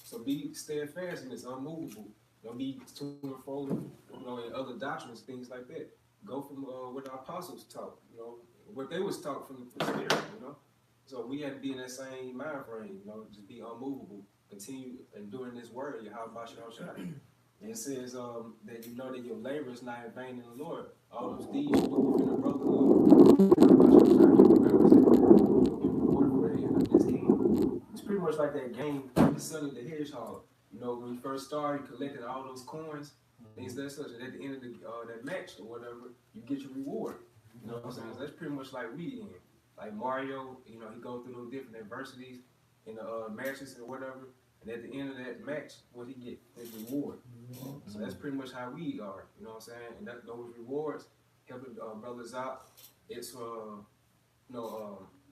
So be steadfast and it's unmovable. Don't be to and fro, in other doctrines, things like that. Go from what the apostles taught, what they was taught from the Spirit. So we had to be in that same mind frame, just be unmovable. Continue enduring this word, Yahweh Shah. And it says that you know that your labor is not in vain in the Lord. All those deeds you put within the brotherhood, it's pretty much like that game, the Son of the Hedgehog. When you first started, you collected all those coins, things that such, and at the end of that match or whatever, you get your reward. You know what I'm saying? So that's pretty much like we in. Like Mario, he go through those different adversities in the matches or whatever, and at the end of that match, what he get? His reward. So that's pretty much how we are. You know what I'm saying? And those rewards helping brothers out. It's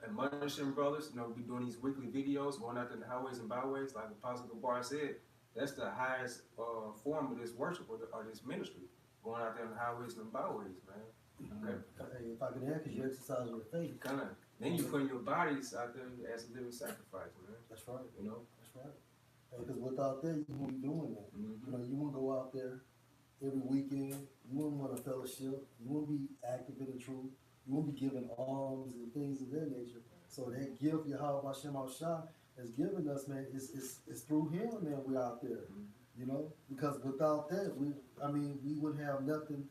admonishing brothers. We doing these weekly videos, going out in the highways and byways, like Apostle Gabar said. That's the highest form of this worship or this ministry, going out there in the highways and byways, man. Okay. If I can add, because you exercise your faith. Kind of. Then you putting your bodies out there as a living sacrifice, man. That's right. That's right. Because without that, you won't be doing that. You won't go out there every weekend. You won't want to fellowship. You won't be active in the truth. You won't be giving alms and things of that nature. So that gift Yahweh Hashem Shah has given us, man, it's through Him, man. We're out there, Because without that, we wouldn't have nothing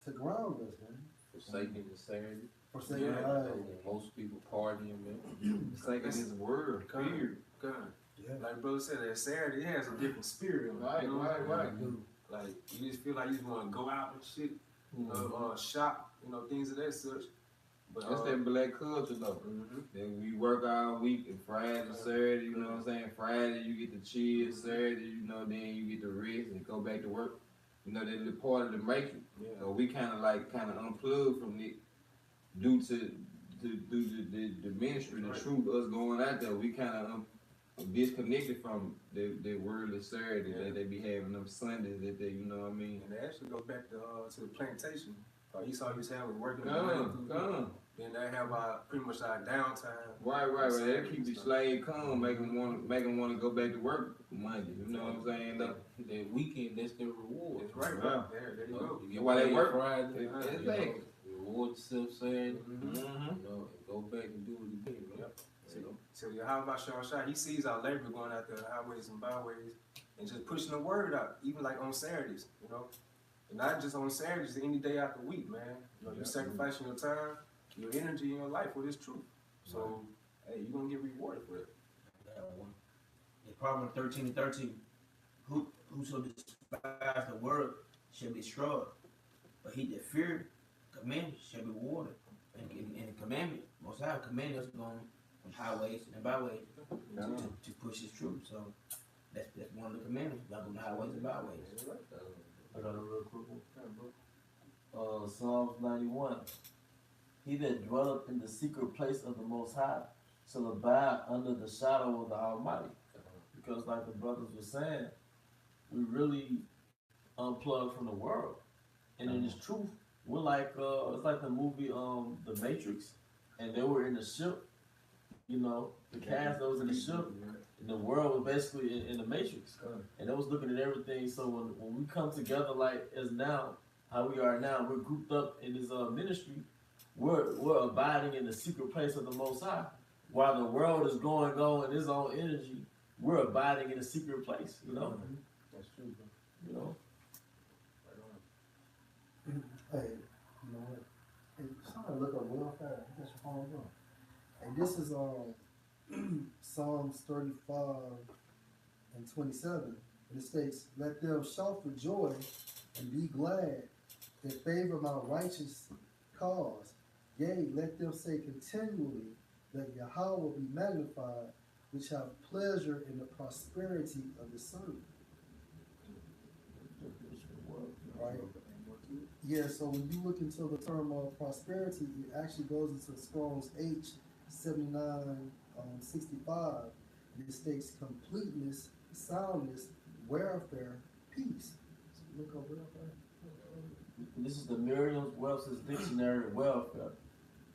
to ground us, man. Forsaking the Saturday. Forsaking, right. Most people partying, man. Forsaking His word. Period. God. Yeah. Like brother said, that Saturday it has a different spirit. Right. Like you just feel like you just want to go out and shit, shop, things of that such. But that's that black culture though. Then we work all week and Friday and Saturday, you know what I'm saying? Friday you get to chill, Saturday, then you get to rest and go back to work. That's the part of the making. Yeah. So we kind of unplugged from it due to the ministry, the truth, us going out there. We kind of disconnected from the worldly Saturday that they be having them Sundays that they, you know what I mean? And it actually goes back to the plantation. Esau used to have working. Then they have pretty much our downtime. Right. They keep the slave calm, make them want to go back to work Monday. You know what I'm saying? That weekend, that's their reward. That's right. There you go. You get why they work Friday. Exactly. Reward yourself Saturday. And go back and do it again. Yep. So Yahweh Shah, He sees our labor going out there, highways and byways, and just pushing the word out, even like on Saturdays, And not just on Saturdays, any day out the week, man. You're sacrificing your time, your energy, and your life for this truth. So, hey, you're going to get rewarded for it. In Proverbs 13:13, whoso despises the word shall be destroyed, but he that fear commandments shall be rewarded. And the commandment, Most High commanded us going on highways and byways to push His truth. So that's one of the commandments. Y'all go on highways and byways. I got a real quick one. Psalms 91. He that dwelleth in the secret place of the Most High shall abide under the shadow of the Almighty. Because like the brothers were saying, we really unplug from the world. And in this truth, we're like, it's like the movie The Matrix. And they were in the ship, the cast that was in the ship. And the world was basically in the Matrix. And they was looking at everything. So when we come together like as now, how we are now, we're grouped up in this ministry. We're abiding in the secret place of the Most High. While the world is going on in its own energy, we're abiding in a secret place, That's true, bro. Hey, you know what? Hey, somebody look up welfare. That's your phone going. And this is Psalms 35:27. And it states, "Let them shout for joy and be glad that favor my righteous cause. Yea, let them say continually that Yahweh will be magnified, which have pleasure in the prosperity of the servant." Right? Yeah, so when you look into the term of prosperity, it actually goes into Strong's H 7965. And it states completeness, soundness, welfare, peace. So look up welfare. This is the Merriam-Webster's Dictionary of Welfare.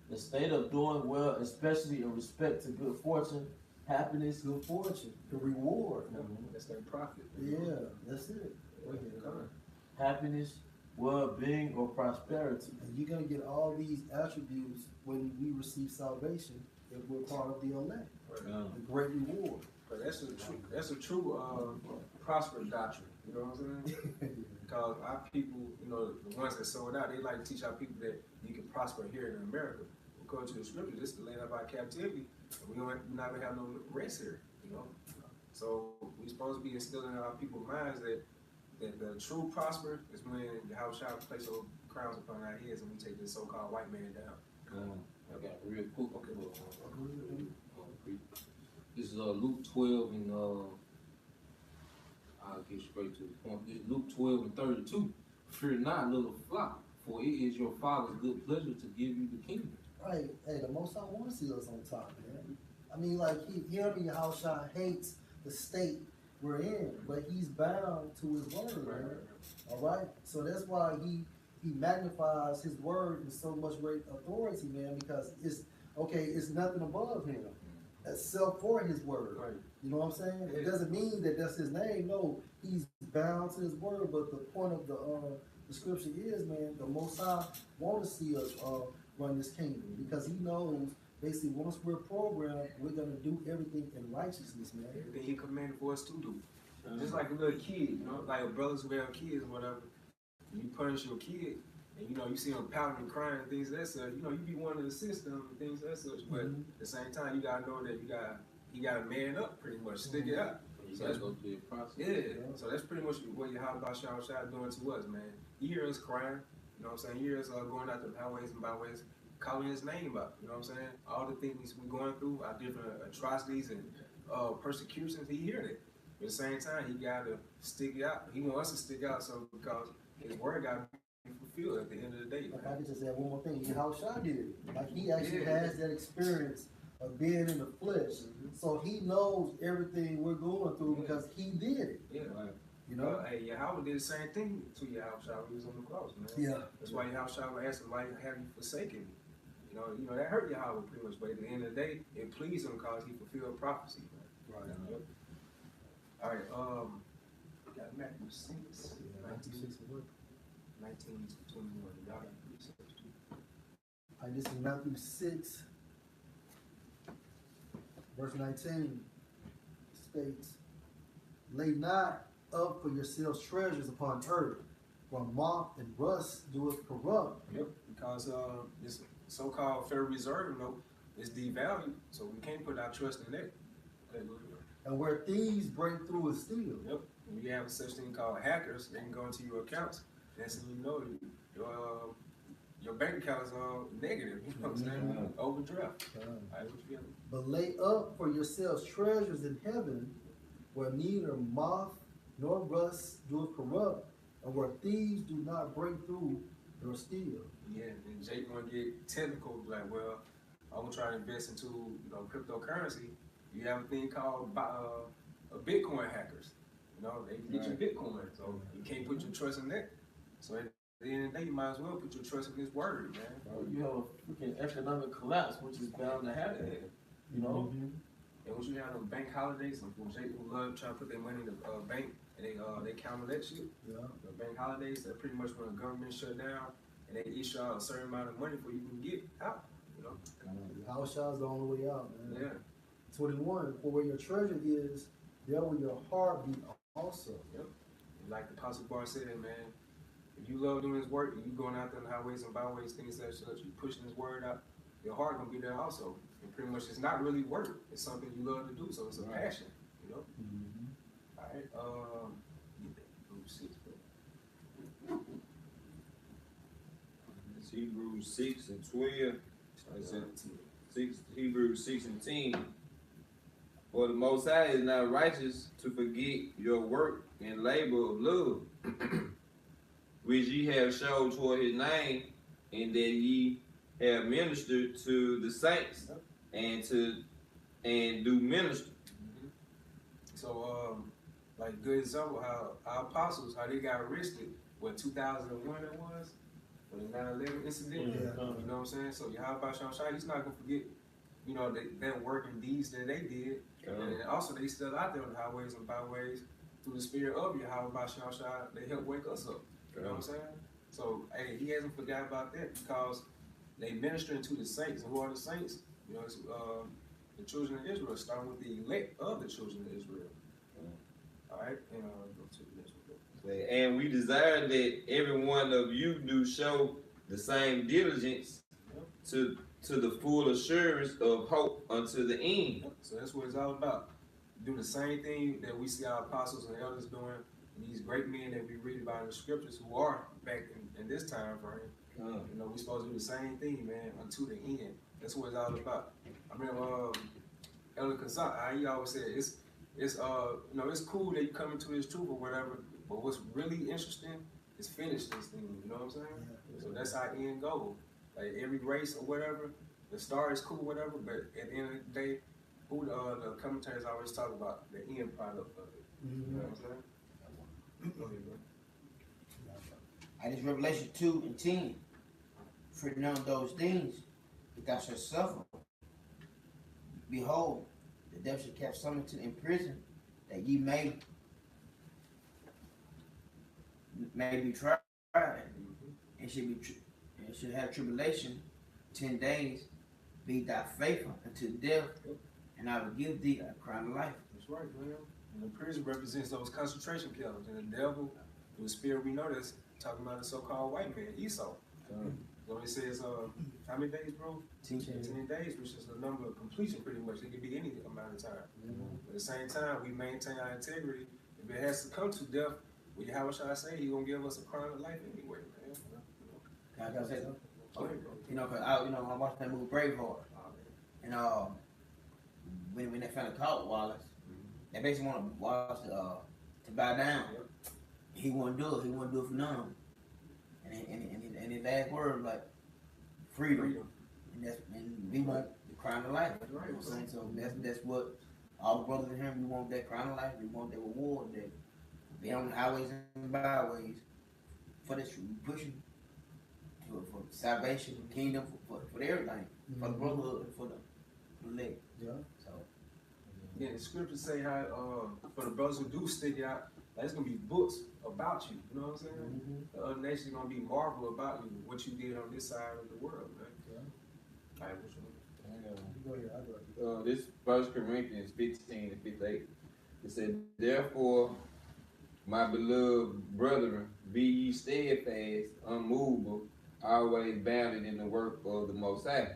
The state of doing well, especially in respect to good fortune, happiness, good fortune, the reward. That's their profit. Yeah, that's it. happiness, well-being, or prosperity. And you're gonna get all these attributes when we receive salvation if we're part of the elect. The great reward. But that's a true prosperous doctrine. You know what I'm saying? Because our people, you know, the ones that sold out, they like to teach our people that you can prosper here in America. According to the scripture, this is the land of our captivity. And we're not gonna have no rest here. You know, so we're supposed to be instilling in our people's minds that the true prosper is when the house shall place those crowns upon our heads and we take this so-called white man down. I got real quick. Okay, this is Luke 12 and I'll get straight to the point. This is Luke 12 and 32. Fear not, little flock, for it is your Father's good pleasure to give you the kingdom. Right. Hey, the most I want to see us on top, man. I mean, like him and Yahushua hates the state we're in, but he's bound to his word, man. All right. So that's why he magnifies his word with so much great authority, man, because it's nothing above him except for his word. Right. You know what I'm saying? It doesn't mean that that's his name. No, he's bound to his word. But the point of the scripture is, man, the Most High want to see us run this kingdom because he knows basically once we're programmed, we're gonna do everything in righteousness, man. Everything he commanded for us to do. Just like a little kid, you know, like brothers who have kids or whatever. You punish your kid, and you know you see them pouting and crying and things of that such. You know you be wanting to assist them and things of that such. But at the same time, you gotta know that you gotta man up pretty much, stick it out. So that's going to be a process. Yeah. So that's pretty much what Yahushua doing to us, man. You hear us crying, you know what I'm saying? You hear us going out the highways and byways, calling his name up, you know what I'm saying? All the things we're going through, our different atrocities and persecutions, he hear that. But at the same time, he gotta stick it out. He wants us to stick out so because his word gotta be fulfilled at the end of the day. Like I could just add one more thing. Yahushua did it. Like he actually has that experience of being in the flesh. So he knows everything we're going through because he did it. Yeah. You know? Hey, Yahweh did the same thing to Yahushua when he was on the cross, man. Yeah. That's why Yahushua would ask him, why have you forsaken me? You know, that hurt Yahweh pretty much, but at the end of the day, it pleased him because he fulfilled prophecy, man. Right. Yep. All right, got Matthew 6, 19 to 21. Y'all got research too. All right, this is Matthew 6, verse 19 states, lay not up for yourselves treasures upon earth, where moth and rust doeth corrupt. Yep, because this so-called Federal Reserve note is devalued, so we can't put our trust in that. Okay, and where thieves break through and steal. yep, and you have such thing called hackers. They can go into your accounts. That's when you know your bank account is negative. You know what I'm saying? Overdraft. All right, what you got? But lay up for yourselves treasures in heaven, where neither moth nor rust doeth corrupt, and where thieves do not break through nor steal. Yeah, and Jake gonna get technical, like, well, I'm gonna try to invest into cryptocurrency. You have a thing called Bitcoin hackers. You know, they can get you Bitcoin, so you can't put your trust in that. So at the end of the day, you might as well put your trust in his word, man. You have a freaking economic collapse, which is bound to happen. You know? And once you have them bank holidays, some Jake who love trying to put their money in the bank, and they counter that shit. Yeah. The bank holidays, they're pretty much when the government shut down and they issue out a certain amount of money for you can get out. You know. Yahushua's the only way out, man. Yeah. 21, for where your treasure is, there will your heart be also. Yep. And like the Apostle Bar said, man, if you love doing his work and you going out there in the highways and byways, things like that, you pushing his word out, your heart gonna be there also. And pretty much it's not really work. It's something you love to do, so it's a passion, you know? All right, It's Hebrews 6 and 12. Hebrews 6 and 10. For the Most High is not righteous to forget your work and labor of love, which ye have showed toward his name, and that ye have ministered to the saints, and do minister. So, like good example, how our apostles, how they got arrested, 2001 it was, for the 9/11 incident. Yeah. You know what I'm saying? So Yahweh Shai, he's not gonna forget you know, them working deeds that they did. And also they still out there on the highways and byways through the spirit of Yahweh Bashar Shah. They help wake us up. You know what I'm saying? So, hey, he hasn't forgot about that because they ministering to the saints. And who are the saints? You know, it's the children of Israel, starting with the elect of the children of Israel. All right, and go to the next one. And we desire that every one of you do show the same diligence to the full assurance of hope unto the end. So that's what it's all about. Do the same thing that we see our apostles and elders doing, and these great men that we read about in the scriptures who are back in this time frame. You know, we're supposed to do the same thing, man, unto the end. That's what it's all about. I remember Elder Consant, he always said it's you know, it's cool that you come into this truth or whatever, but what's really interesting is finish this thing, you know what I'm saying? So that's our end goal. Like every race or whatever, the star is cool, whatever, but at the end of the day, who the commentators always talk about the end product of it. You know what I'm saying? Go ahead, bro. And it's Revelation 2 and 10. For none of those things that thou shalt suffer. Behold, the devil shall cast some into in prison, that ye may be tried, and should have tribulation 10 days. Be thou faithful unto death, and I will give thee a crown of life. That's right, man. And the prison represents those concentration camps, and the devil, through the spirit we know that's talking about the so-called white man, Esau. So it says, how many days, bro? 10 days, which is the number of completion pretty much. It could be any amount of time. But at the same time, we maintain our integrity. If it has to come to death, well, how shall I say? He's going to give us a crown of life anyway, man. Can I say something? Go ahead, bro. You know, cause I watched that movie Braveheart, and when they finally caught Wallace, they basically wanted Wallace to bow down. He wouldn't do it. He wouldn't do it for none. And his last word like freedom. And we want the crown of life. You know what I'm saying? So that's what all the brothers in here, we want that crown of life. We want that reward that be on the highways and byways for this pushing for salvation, kingdom, for everything, for the brotherhood, for the leg. Yeah. So Yeah, the scriptures say how for the brothers who do stick out, like, it's gonna be books about you. You know what I'm saying? The other nations are gonna be marvel about you, what you did on this side of the world, man. All right, which one? Go ahead, I got it. This 1 Corinthians 15 and 58. It said, therefore, my beloved brethren, be ye steadfast, unmovable, always bounded in the work of the Most High.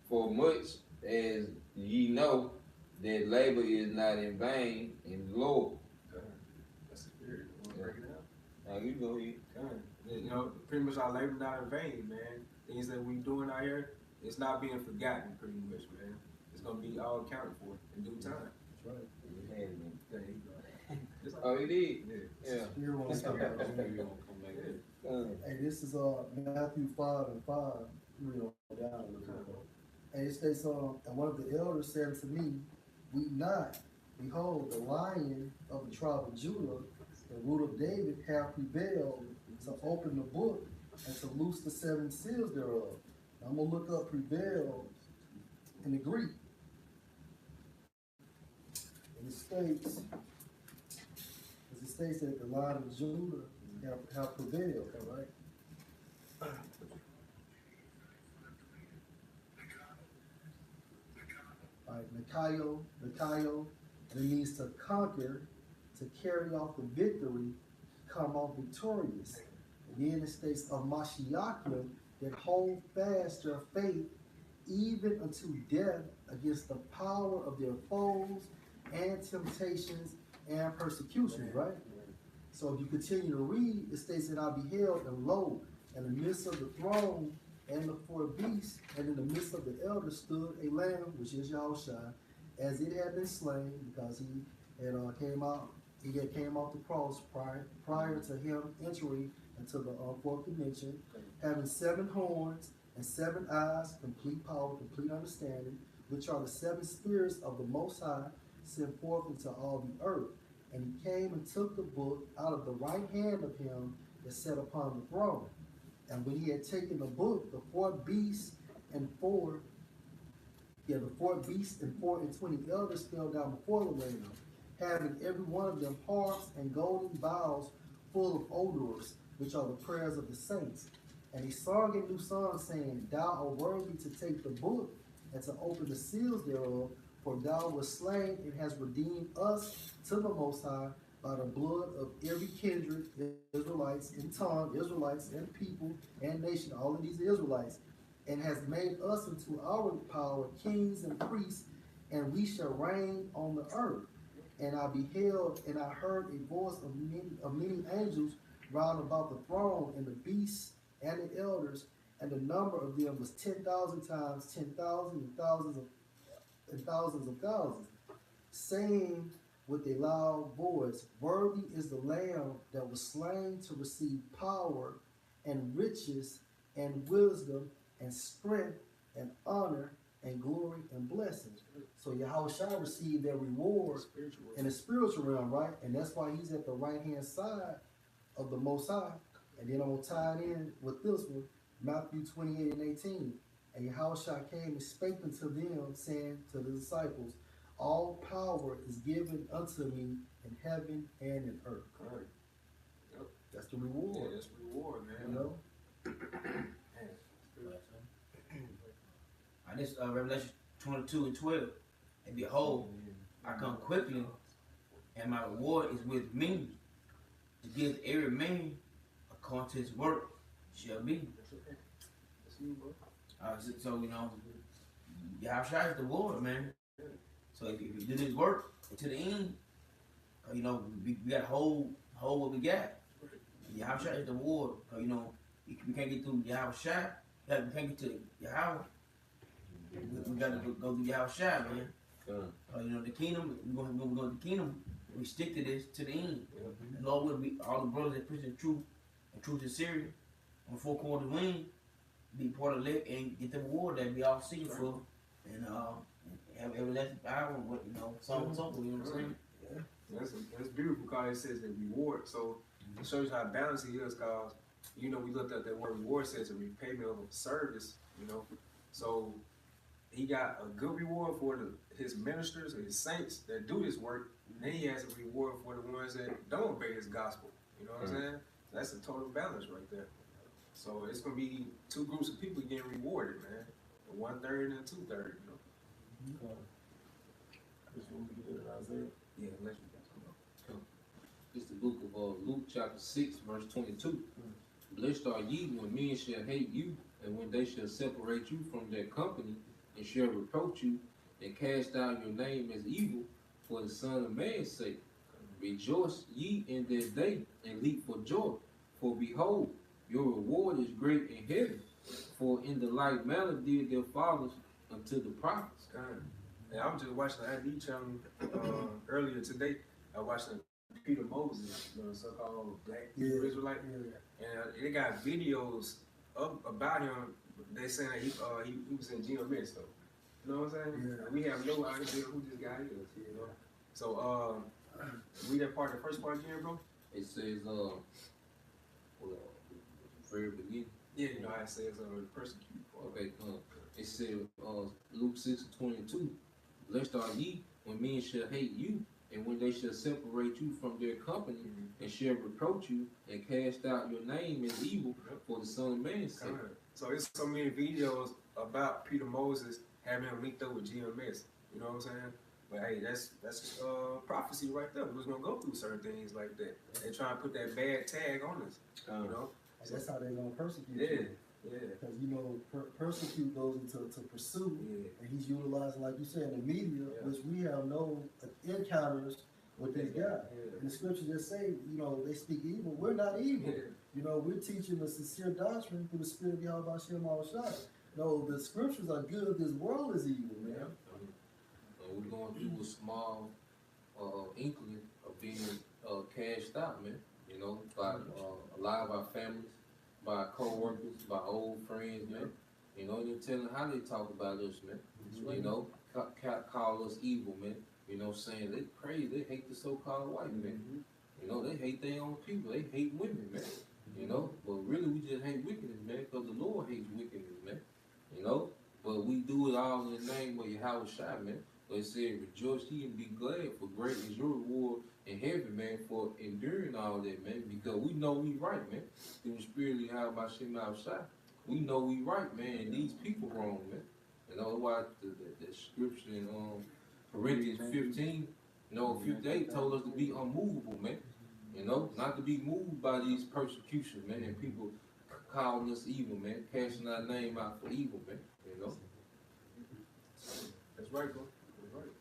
For much as ye know that labor is not in vain in the Lord. That's the spirit. You wanna break it down? Now you go ahead. You know, pretty much our labor not in vain, man. Things that we doing out here, it's not being forgotten, pretty much, man. It's gonna be all accounted for in due time. That's right. There you go. Oh, it did? Yeah. Spirit won't come back. Hey, this is Matthew 5 and 5. Read on down a little bit. And it states, and one of the elders said to me, weep not, behold, the Lion of the tribe of Judah, the root of David, hath prevailed to open the book and to loose the 7 seals thereof. Now, I'm going to look up prevail in the Greek. And it states that the Lion of Judah have prevailed, right? Nikaio, and it means to conquer, to carry off the victory, come off victorious. And then it states of Mashiachim, that hold fast their faith even unto death against the power of their foes and temptations and persecutions, right? So if you continue to read, it states that I beheld, and lo, in the midst of the throne and the 4 beasts, and in the midst of the elders stood a lamb, which is Yahushua, as it had been slain, because he had came off the cross prior to him entering into the 4th dimension, having 7 horns and 7 eyes, complete power, complete understanding, which are the 7 spirits of the Most High, sent forth into all the earth. And he came and took the book out of the right hand of him that sat upon the throne. And when he had taken the book, the four beasts and four and 4 and 20 elders fell down before the Lamb, having every one of them harps and golden bowls full of odors, which are the prayers of the saints. And he sung a new song, saying, Thou art worthy to take the book and to open the seals thereof, for thou wast slain and hast redeemed us to the Most High by the blood of every kindred, Israelites and tongue, Israelites and people and nation, all of these Israelites, and has made us into our power kings and priests, and we shall reign on the earth. And I beheld, and I heard a voice of many angels round about the throne, and the beasts and the elders, and the number of them was 10,000 times 10,000, and thousands of thousands, saying with a loud voice, Worthy is the Lamb that was slain to receive power and riches and wisdom and strength and honor and glory and blessings. So Yahushua received their reward in the spiritual realm, right? And that's why he's at the right hand side of the Most High. And then I'm going to tie it in with this one, Matthew 28 and 18. And Yahushua came and spake unto them, saying to the disciples, All power is given unto me in heaven and in earth. Right. Yep. That's the reward. Yeah, that's the reward, man. You know? This Revelation 22 and 12. And behold, I come quickly, and my reward is with me, to give every man according to his work shall be. So you know, Yahushua is the Lord, man. So if you do this work to the end, you know, we got to hold what we got. Yahushua is the Lord. You know, we can't get through Yahushua. We can't get to Yahweh. We got to go through Yahushua, man. You know, the kingdom, we're going to go to the kingdom. We stick to this to the end. The Lord will be all the brothers that preach the truth and truth is serious on 4 quarters wing, be part of it and get the reward that we all seeking for, and have everlasting power. You know, something. You know what I'm saying? Yeah. That's beautiful because it says the reward. So it shows you how balanced he is. Cause you know we looked at that word reward says a repayment of service. You know, so he got a good reward for his ministers and his saints that do this work. And then he has a reward for the ones that don't obey his gospel. You know what I'm saying? That's a total balance right there. So it's gonna be 2 groups of people getting rewarded, man. 1/3 and 2/3. You know. This one we get in Isaiah. Yeah, let's It's the book of Luke chapter 6 verse 22. Blessed are ye when men shall hate you, and when they shall separate you from their company, and shall reproach you, and cast out your name as evil for the Son of Man's sake. Rejoice ye in that day, and leap for joy. For behold, your reward is great in heaven. For in the like manner did their fathers unto the prophets. And I was just watching the ID channel earlier today. I watched Peter Moses, the so-called Black Hebrew Israelite, and they got videos about him. They saying that he was in GMS though. You know what I'm saying? Yeah. And we have no idea who this guy is. You know. So read that part, the first part again, bro. It says, very beginning. Yeah, you know how it says persecute. Okay, it said, Luke 6:22. Blessed are ye when men shall hate you, and when they shall separate you from their company, and shall reproach you, and cast out your name as evil for the Son of Man's sake. So it's so many videos about Peter Moses having him linked up with GMS. You know what I'm saying? But hey, that's prophecy right there. We was gonna go through certain things like that. They try to put that bad tag on us. You know? And that's how they're going to persecute Yeah. you. Yeah. Because, you know, persecute goes into pursue. Yeah. And he's utilizing, like you said, the media, Yeah. which we have no encounters with this guy. Yeah. And the scriptures just say, you know, they speak evil. We're not evil. Yeah. You know, we're teaching the sincere doctrine through the spirit of Yahweh Hashem Shai. No, the scriptures are good. This world is evil, man. We're going through a small inkling of being cashed out, man. You know, by a lot of our families, by co-workers, by old friends, man. You know, they're telling how they talk about us, man. You know, call us evil, man. You know, saying they crazy, they hate the so-called white man. You know, they hate their own people, they hate women, man. You know, but really we just hate wickedness, man, because the Lord hates wickedness, man. You know, but we do it all in the name of Yahweh Shai, man. But it said, rejoice ye and be glad, for great is your reward in heaven, man, for enduring all that, man. Because we know we right, man. Through the spirit of Yahweh Shai, we know we right, man, and these people wrong, man. You know why the scripture in Corinthians 15, you know, 58 told us to be unmovable, man. You know, not to be moved by these persecutions, man, and people calling us evil, man, casting our name out for evil, man. You know. That's right, bro. That's right.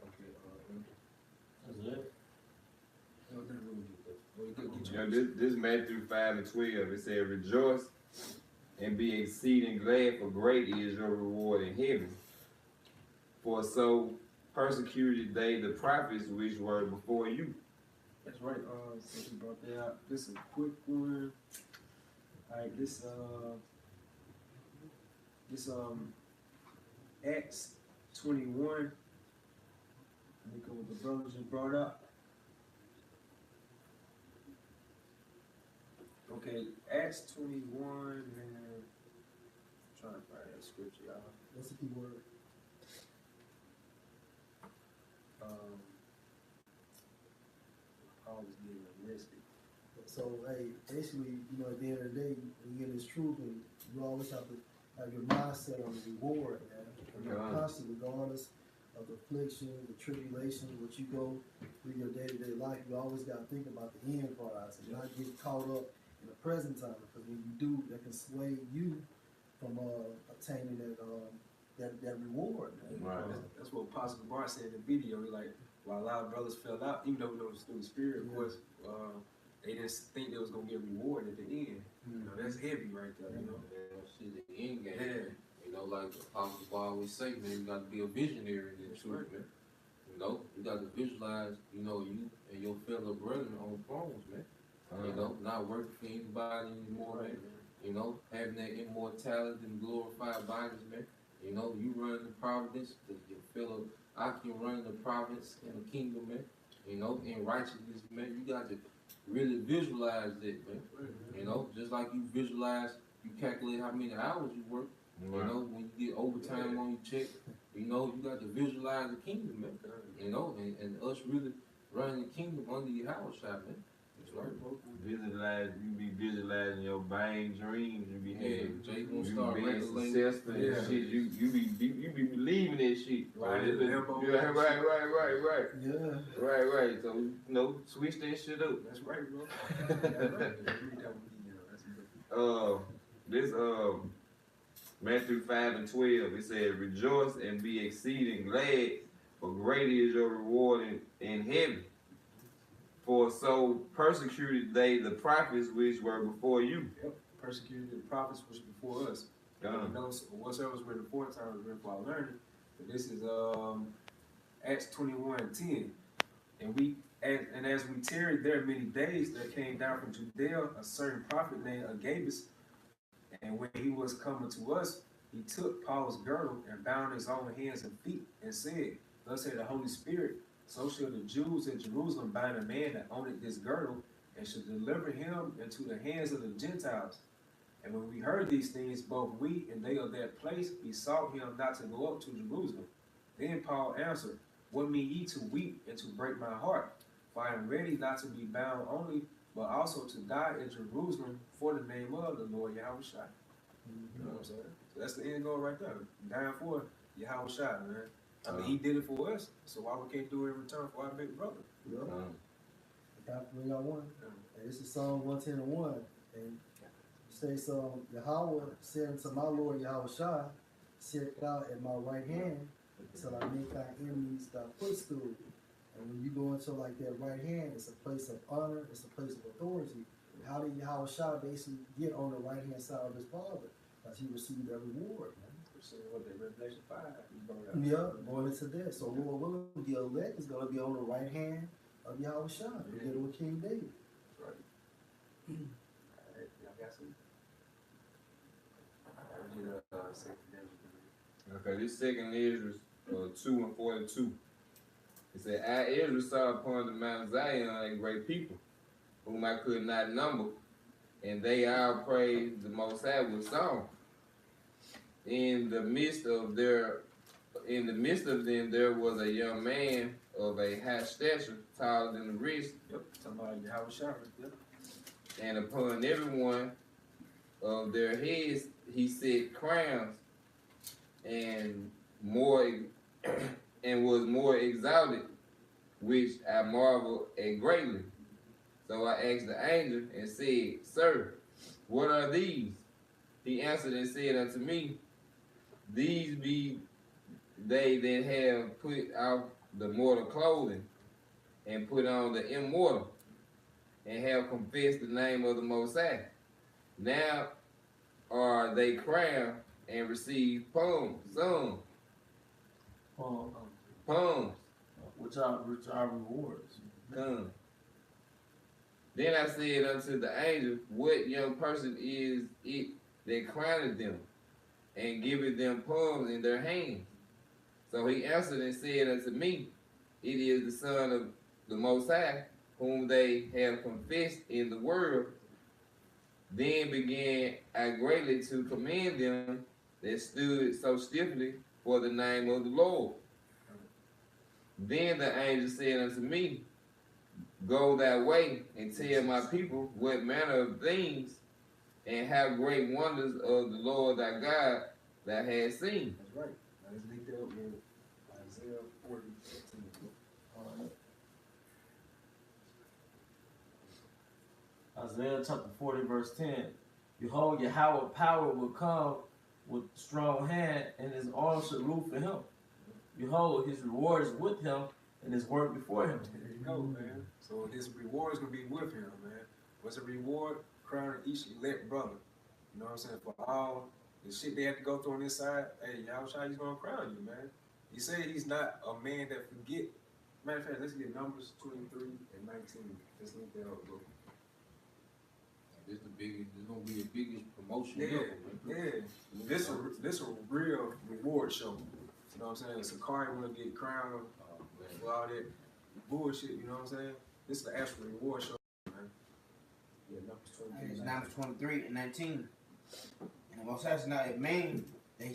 Okay. That's it. No, that's really good, though. Well, get You know, this Matthew 5 and 12, it said, rejoice and be exceeding glad, for great is your reward in heaven. For so persecuted they the prophets which were before you. That's right. Since you brought that out, this is a quick one. All right, this Acts 21. Let me go with the brothers just brought up. Okay, Acts 21, man. I'm trying to find that scripture, y'all. What's the key word? Paul was getting arrested. So, hey, basically, you know, at the end of the day, when you get this truth, and you always have to have your mindset on the reward, man. You know, constantly, regardless of the affliction, the tribulation, what you go through your day-to-day life, you always got to think about the end prize and not get caught up in the present time. Because when you do, that can sway you from obtaining that reward, man. Right. That's what Apostle Bar said in the video. He like, while a lot of brothers fell out, even though we know it's through the spirit, of course, they didn't think they was gonna get reward at the end. You know, that's heavy right there. You know, Shit, the end game. Yeah. You know, like Apostle Paul always say, man, you got to be a visionary in this truth, man. You know, you got to visualize, you know, you and your fellow brethren on thrones, man. You know, not working for anybody anymore, man. You know, having that immortality and glorified bodies, man. You know, you run the providence, your fellow Akim running the province and the kingdom, man. You know, in righteousness, man. You got to really visualize that, man. You know, just like you visualize, you calculate how many hours you work. You know, when you get overtime on your check, you know, you got to visualize the kingdom, man. You know, and us really running the kingdom under your house shop, man. That's right, bro. Visualize, you be visualizing your bang dreams. You be having, Jay gonna you start being regulating. successful and shit. You be believing that shit. Right, Yeah, right. Yeah. Right. So, you know, switch that shit up. That's right, bro. That's right. This Matthew 5 and 12, it says, rejoice and be exceeding glad, for great is your reward in heaven. For so persecuted they the prophets which were before you. Yep. Persecuted the prophets which were before us. Those whatsoever was written aforetime was written for our learning. But this is Acts 21:10. And as we tarried there many days, there came down from Judea a certain prophet named Agabus. And when he was coming to us, he took Paul's girdle and bound his own hands and feet, and said, thus said the Holy Spirit, so shall the Jews in Jerusalem bind a man that owned this girdle, and shall deliver him into the hands of the Gentiles. And when we heard these things, both we and they of that place besought him not to go up to Jerusalem. Then Paul answered, what mean ye to weep and to break my heart? For I am ready not to be bound only, but also to die in Jerusalem for the name of the Lord Yahweh Shai. You know what I'm saying? So that's the end goal right there. Dying for Yahweh Shai, man. I mean, he did it for us, so why we can't do it in return for our big brother? Yeah. Bring out one. And this is Psalm 110:1. And it states, Yahweh said unto my Lord Yahweh Shai, sit thou at my right hand till I make thy enemies thy footstool. And when you go into like that right hand, it's a place of honor, it's a place of authority. And how did Yahweh Shai basically get on the right hand side of his father? Because he received that reward, man. What they Revelation 5. Yeah, going into that. So Lord willing, the elect is gonna be on the right hand of Yahweh Shai. We're getting with King David. That's right. Alright, y'all got some? Okay, this second Ezra 2 and 42. It said, I Israel saw upon the Mount Zion a great people, whom I could not number, and they all praised the Most High with song. In the midst of them there was a young man of a high stature, taller than the rest. Yep. Talking about Yahweh Shai. Yep. And upon every one of their heads he set crowns, and was more exalted, which I marveled at greatly. So I asked the angel and said, Sir, what are these? He answered and said unto me, These be they that have put off the mortal clothing and put on the immortal, and have confessed the name of the Most High. Now are they crowned and receive poems, which are rewards. Come. Then I said unto the angel, What young person is it that crowneth them, and giveth them palms in their hands? So he answered and said unto me, It is the Son of the Most High, whom they have confessed in the world. Then began I greatly to commend them that stood so stiffly for the name of the Lord. Then the angel said unto me, Go thy way and tell my people what manner of things and how great wonders of the Lord thy God thou hast seen. That's right. Now let's link that up with Isaiah 40. Isaiah chapter 40, verse 10. Behold, Yahweh power will come with strong hand, and his arm shall rule for him. Behold, his reward is with him, and his work before him. There you go, man. So his reward is gonna be with him, man. What's the reward? Crowning each elect brother. You know what I'm saying? For all the shit they have to go through on this side, hey, Yahweh Shai, he's gonna crown you, man. He said he's not a man that forget. Matter of fact, let's get Numbers 23 and 19. Let's link that up, bro. It's gonna be the biggest promotion Yeah, ever. yeah. This a real reward show. You know what I'm saying? Sakari wanna get crowned for all that bullshit, you know what I'm saying? This is the actual reward show, man. Yeah, Numbers 23. It's Numbers 23 and 19. And the Most High is not a man that he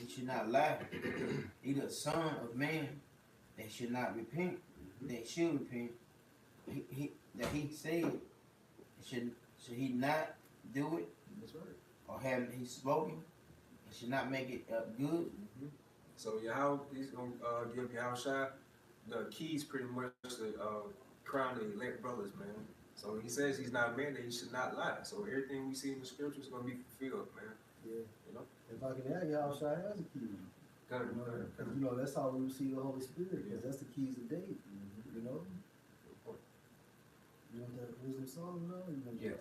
should not lie. Either a son of man that should not repent, that should repent. That he said, should he not do it? That's right. Or have he spoken? He should not make it good. Mm-hmm. So Yahweh, he's gonna give Yahweh Shai the keys pretty much to crown the elect brothers, man. So he says he's not a man that he should not lie. So everything we see in the scriptures is gonna be fulfilled, man. Yeah. You know? If I can add, Yahweh Shai has a key. Because, that's how we receive the Holy Spirit, because that's the keys of David, you know? You want that wisdom song, though? Yeah,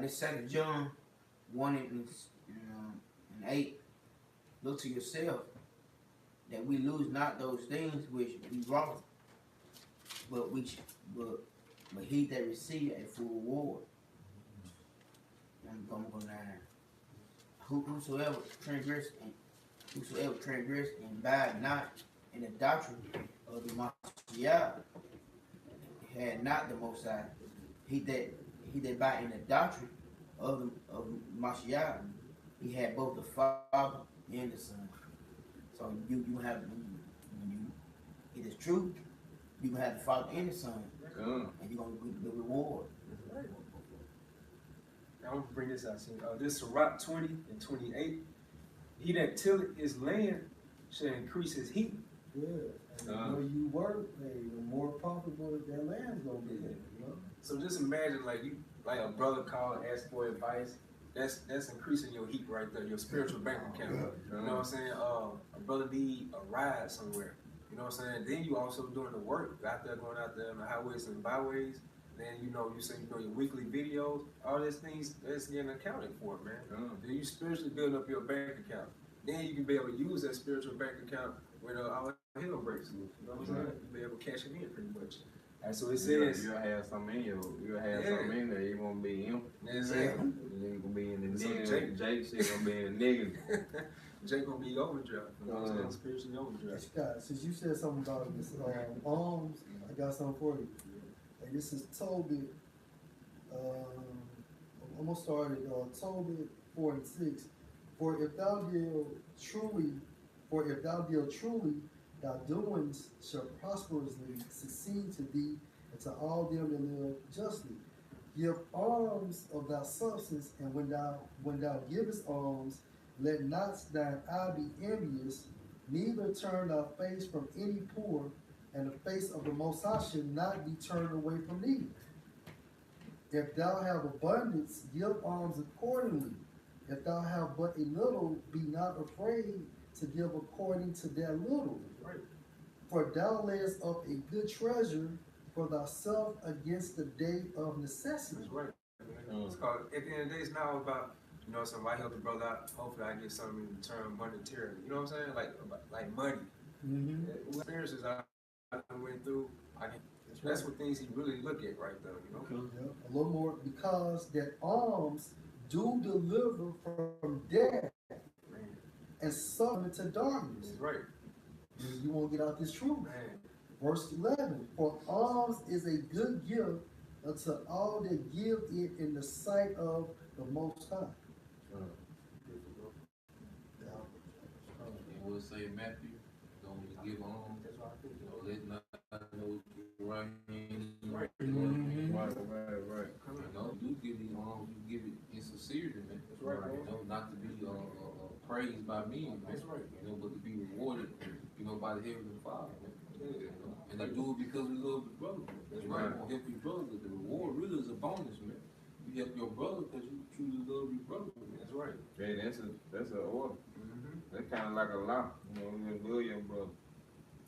This 2 John 1 and 8. Look to yourself that we lose not those things which we wrought, but he that receive a full reward. I'm going to go down. Whosoever transgress and abide not in the doctrine of the Mashiach had not the Most High. He that abide in the doctrine of Mashiach, he had both the Father and the Son. So you have, when it is true, you can have the Father and the Son, and you're gonna get the reward. Now I'm gonna bring this out. This Sirach 20 and 28. He that tilleth his land shall increase his heat. Yeah, and the more you work, the more profitable that land's gonna be. You know. So just imagine like a brother called and ask for advice. That's increasing your heat right there, your spiritual bank account. You know what I'm saying? A brother need a ride somewhere. You know what I'm saying? Then you also doing the work out there, going out there on the highways and byways. Then you say your weekly videos. All these things that's getting accounted for, man. Then you spiritually build up your bank account. Then you can be able to use that spiritual bank account when all hell breaks loose. You know what I'm saying? You be able to cash it in pretty much. All right, so it says You'll have something in you'll have something in there. You won't be him. Exactly. You ain't gonna be in the nigga. Jake shit gonna be in the nigga. Jake gonna be overdraft. You know what I'm saying? Spiritually Hey, overdraft. Scott, since you said something about this alms, I got something for you. Hey, this is Tobit. I'm gonna start at Tobit 4:6. For if thou deal truly, thy doings shall prosperously succeed to thee and to all them that live justly. Give alms of thy substance, and when thou givest alms, let not thine eye be envious, neither turn thy face from any poor, and the face of the Most High should not be turned away from thee. If thou have abundance, give alms accordingly. If thou have but a little, be not afraid to give according to that little. Right. For thou layest up a good treasure for thyself against the day of necessity. That's right. It's called, at the end of the day, it's not all about, you know, somebody help the brother out. Hopefully, I get something in return monetarily. You know what I'm saying? Like money. Mm-hmm. Experiences I went through, that's what things he really look at right there. You know. Yeah, a little more, because that alms do deliver from death Man, and suffering to darkness. that's right. You won't get out this truth. Man, Verse 11, for alms is a good gift unto all that give it in the sight of the Most High. And we'll say Matthew, don't give alms. that's what I think. You know, let not know your right hand. Right. Right. You know, you give these alms, you give it in sincerity, man. That's right, bro. You know, not to be praised by men, man. That's right. You know, but to be rewarded, you know, by the Heavenly Father, man. You know? And they do it because we love your brother. That's You know, right. you want to help your brother. The reward really is a bonus, man. You help your brother because you truly love your brother, man. That's right. Yeah, that's an order. Mm-hmm. That's kind of like a law. You know, you love your brother.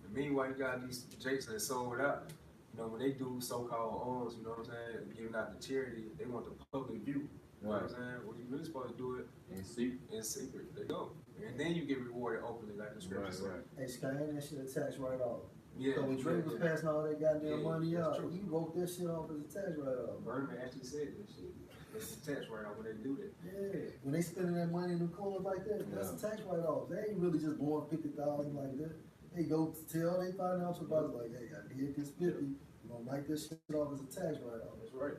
And meanwhile, you got these jakes that sold out. You know, when they do so-called alms, you know what I'm saying, giving out to charity, they want the public view. You know what I'm saying? Well, you really supposed to do it And see, in secret. There you go. And then you get rewarded openly, like the scripture says. Hey, Sky, ain't that shit a tax write-off? Yeah. So when Drake was yeah. passing all that goddamn Yeah, money that's out, true. he wrote that shit off as a tax write-off. Berman actually said that shit. It's a tax write-off when they do that. Yeah, when they spending that money in the coins like that, that's a tax write-off. They ain't really just blowing 50,000 like that. They go tell they financial advisors like, hey, I did this 50. You gonna write this shit off as a tax write-off. That's right.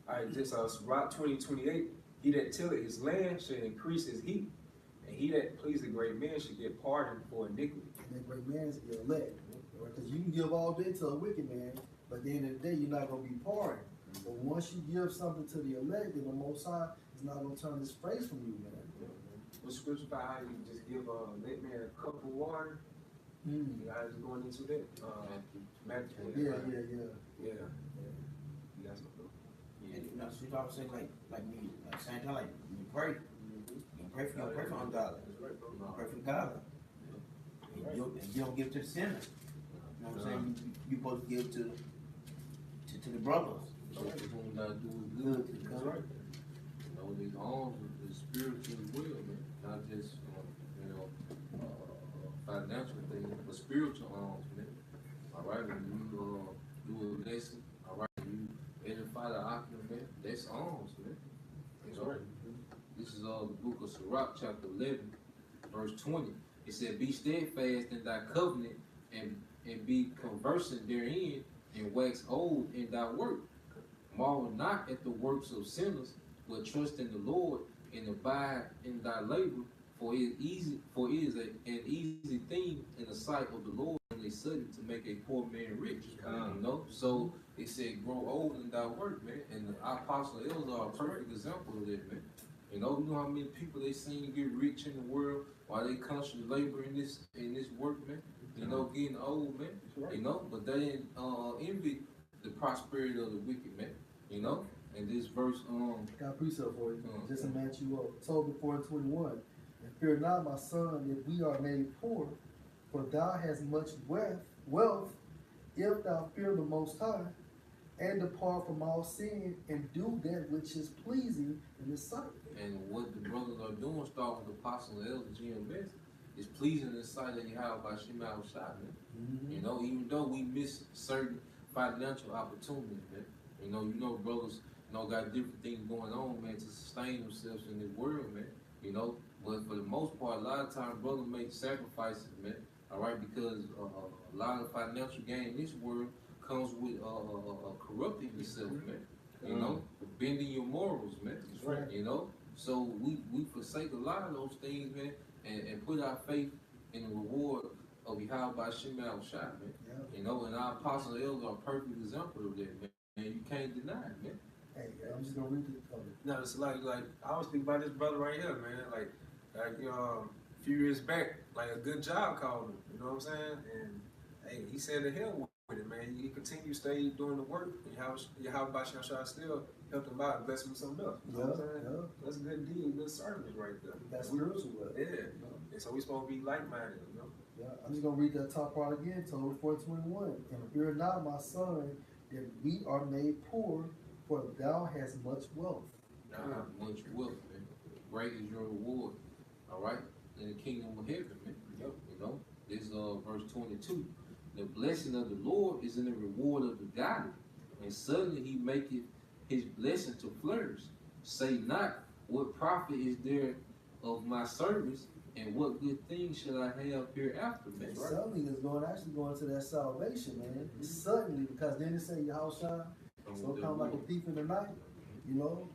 All right, this Rock 2028. He that tilleth his land shall increase his heat, and he that pleaseth a great man should get pardon for iniquity. And that great man is elect. Because you can give all day to a wicked man, but at the end of the day, you're not gonna be pardoned. But once you give something to the elect, then the Most High is not gonna turn his face from you, man. What scripture about how you just give that man a cup of water? Mm. You guys going into that? Matthew. Yeah. Yeah. You guys know. And you know, so you always say like me, like same time, like you pray for ungodly. That's right, bro. You pray for the godly. And you don't give to the sinner. You know what I'm saying? You supposed to give to the brothers. so to whom thou doest good. That's right. You know, these alms is spiritual as well, man. Not just, financial things, but spiritual alms, man. All right, when you do a lesson, all right, when you edify the occupant, man, that's alms, man. That's You know? right. This is the book of Sirach, chapter 11, verse 20. It said, be steadfast in thy covenant and be conversant therein and wax old in thy work. Marvel not at the works of sinners, but trust in the Lord and abide in thy labor. For it is an easy thing in the sight of the Lord and a sudden to make a poor man rich. You know? So it said, grow old in thy work, man. And our apostle elders are a perfect example of that, man. You know how many people they seen get rich in the world while they constantly labor in this work, man. You know, getting old, man. You know, but they didn't envy the prosperity of the wicked, man. You know, and this verse, Got a precept for you, just to match you up. Tobit 4:21. And fear not, my son, if we are made poor, for thou hast much wealth, if thou fear the Most High, and depart from all sin, and do that which is pleasing in His sight. and what the brothers are doing, starting with the apostle and elders, GMS, is pleasing in the sight of Yahweh by Shema Shai, man. Mm-hmm. You know, even though we miss certain financial opportunities, man. You know, brothers, got different things going on, man, to sustain themselves in this world, man. you know. But for the most part, a lot of times brothers make sacrifices, man. All right, because a lot of financial gain in this world comes with corrupting yourself, man. You know, bending your morals, man. That's right. You know, so we forsake a lot of those things, man, and put our faith in the reward of Yahweh Shema Shai, man. Yeah. You know, and our apostle elders are a perfect example of that, man. And you can't deny it, man. Hey, I'm just gonna read the cover. No, it's like I was thinking about this brother right here, man. Like a few years back, like a good job called him. You know what I'm saying? And hey, he said to hell with it, man. He continued stay doing the work. And how about Shah still helped him out and bless him with something else. You know what I'm saying? Yeah. That's a good deal, good service right there. That's spiritual wealth. Yeah. And so we supposed to be like-minded, you know? Yeah, I'm just gonna read that top part again, Torah 4:21. And fear not, my son, that we are made poor, for thou hast much wealth. Much wealth, man. Great is your reward. All right, in the kingdom of heaven, man. You know, this verse 22. The blessing of the Lord is in the reward of the godly, and suddenly he maketh his blessing to flourish. Say not, what profit is there of my service, and what good things shall I have hereafter, man? And suddenly is actually going to that salvation, man. It's suddenly, because then it say Yahushua, so come like a thief in the night, you know.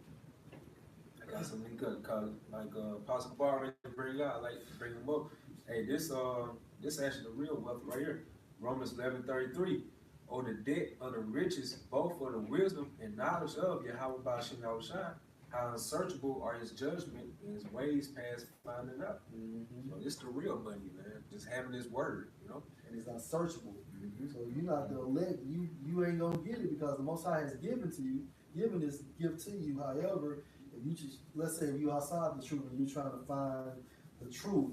I got something good, cause like Apostle Bar already bring out, like bring them up. Hey, this actually the real wealth right here. Romans 11:33. Oh, the debt of the riches, both for the wisdom and knowledge of Yahweh Bashim Yahushua, how unsearchable are his judgment and his ways past finding out. Mm-hmm. So it's the real money, man. Just having his word, you know. And it's unsearchable. Mm-hmm. So you're not the elect, you ain't gonna get it because the Most High has given this gift to you. However, if you just, let's say if you're outside the truth and you're trying to find the truth,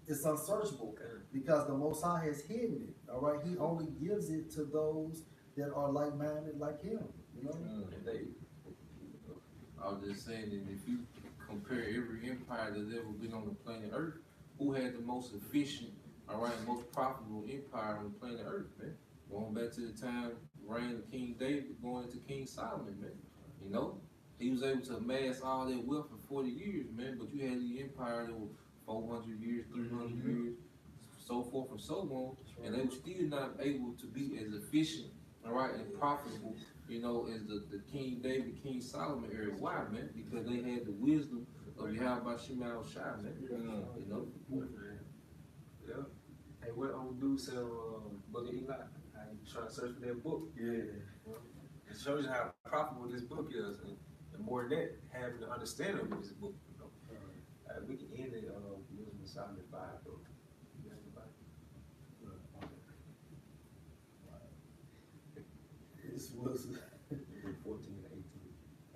it's unsearchable because the Most High has hidden it. All right, He only gives it to those that are like-minded like Him. You know. I was just saying that if you compare every empire that's ever been on the planet Earth, who had the most efficient, all right, most profitable empire on the planet Earth, man? Going back to the time reign of King David, going into King Solomon, man. You know, he was able to amass all that wealth in 40 years, man. But you had the empire that was 400 years, 300 years, so forth and so on, and they were still not able to be as efficient, all right, and profitable, you know, as the King David, King Solomon era. Why, man? Because they had the wisdom of Yahweh Shema Shai, man. You know? Yeah. Hey, what old dude said, Book of Eli? I trying to search for that book. Yeah. You know? It shows you how profitable this book is, and more than that, having the understanding of this book. You know? We can end it using the Solomon 5, though. You got anybody? This was 14 and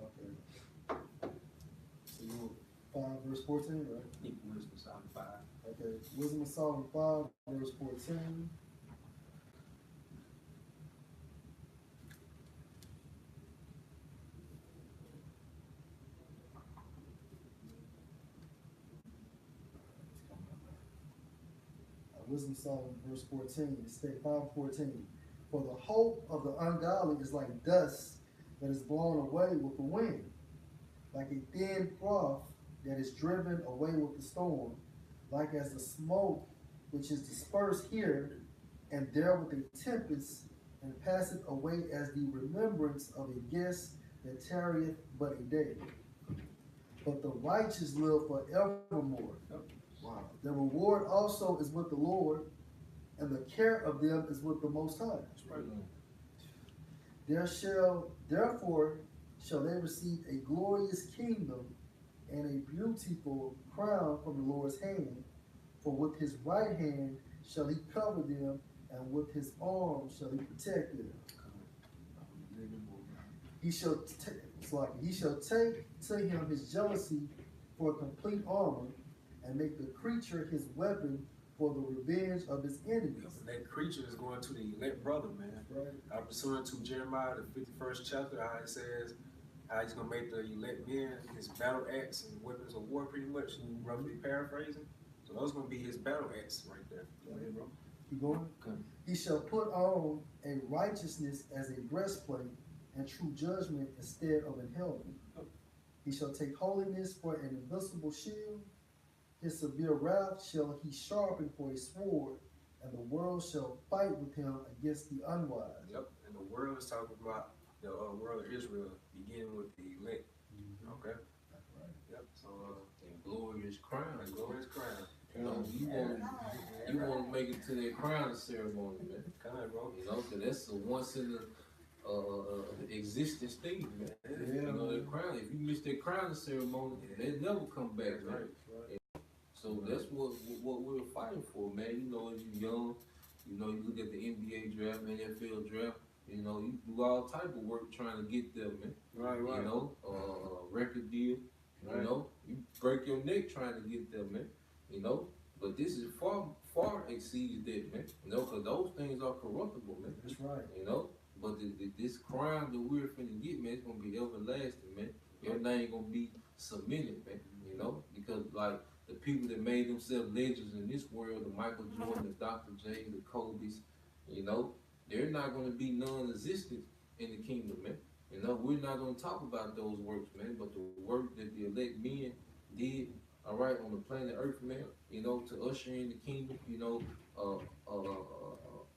18. okay. So you 5 verse 14, right? Wisdom Solomon 5. Okay. Wisdom of Solomon 5 verse 14. Wisdom of Solomon verse 14. It states 5:14. For the hope of the ungodly is like dust that is blown away with the wind, like a thin froth that is driven away with the storm, like as the smoke which is dispersed here and there with a tempest, and passeth away as the remembrance of a guest that tarrieth but a day. But the righteous live forevermore. Wow. The reward also is with the Lord, and the care of them is with the Most High. That's right. Therefore shall they receive a glorious kingdom and a beautiful crown from the Lord's hand. For with his right hand shall he cover them, and with his arm shall he protect them. He shall take to him his jealousy for a complete armor, and make the creature his weapon for the revenge of his enemies. That creature is going to the elect brother, man. Right. I'm pursuing to Jeremiah, the 51st chapter, how it says how he's going to make the elect men his battle axe and weapons of war, pretty much, roughly paraphrasing. So those going to be his battle axe right there. Go ahead, bro. Keep going. Okay. He shall put on a righteousness as a breastplate, and true judgment instead of an helmet. He shall take holiness for an invincible shield, His severe wrath shall he sharpen for a sword, and the world shall fight with him against the unwise. Yep, and the world is talking about the world of Israel, beginning with the elect. Okay. That's right. Yep. So And glorious crown. the glorious crown. You know, you want to make it to that crowning ceremony, man. Come on, bro. You know, 'cause that's a once in the existence thing, man. Yeah, You know, man. that crown. If you miss that crowning ceremony, they never come back, man. Right. So that's what we're fighting for, man. You know, as you're young, you know, you look at the NBA draft, NFL draft. You know, you do all type of work trying to get there, man. Right, You know, record deal. Right. You know, you break your neck trying to get there, man. You know, but this is far exceeds that, man. You know, because those things are corruptible, man. That's right. You know, but this crown that we're finna get, man, it's gonna be everlasting, man. Your name gonna be cemented, man. You know, because like the people that made themselves legends in this world, the Michael Jordan, the Dr. J, the Kobe's, you know, they're not gonna be non-existent in the kingdom, man. You know, we're not gonna talk about those works, man, but the work that the elect men did, all right, on the planet Earth, man, you know, to usher in the kingdom, you know,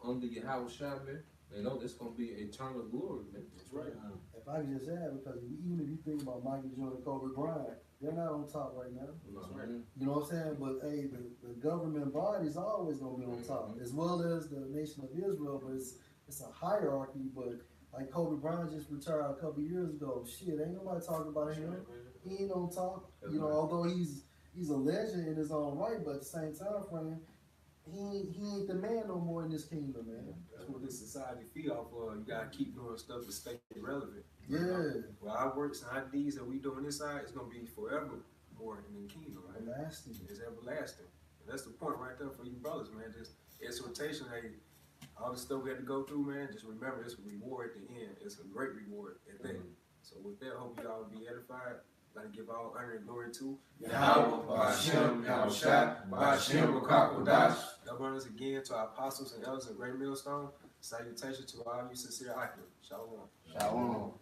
under your house shot, man, you know, that's gonna be eternal glory, man. That's right. If I could just add, because even if you think about Michael Jordan, Kobe Bryant, they're not on top right now. That's right. You know what I'm saying? But hey, the government bodies are always gonna be on top, as well as the nation of Israel. But it's a hierarchy. But like Kobe Bryant just retired a couple years ago. Shit, ain't nobody talking about him. He ain't on top. You know, although he's a legend in his own right, but at the same time frame, he ain't the man no more in this kingdom, man. That's what this society feed off of. You gotta keep doing stuff to stay relevant. Yeah. Well, our works and our deeds that we do on this side, it's gonna be forever more in the kingdom, right? Everlasting. It's everlasting. And that's the point right there for you brothers, man. Just exhortation, hey, all the stuff we had to go through, man, just remember it's a reward at the end. It's a great reward at that. So with that, hope you all be edified. Gotta give all honor and glory to Yahweh, Ba'ashem, Yahushua, Ba'ashem, Rukakodash. Now, brothers, again to our apostles and elders of Great Millstone. Salutation to all you sincere Akim. Shalom. Shalom.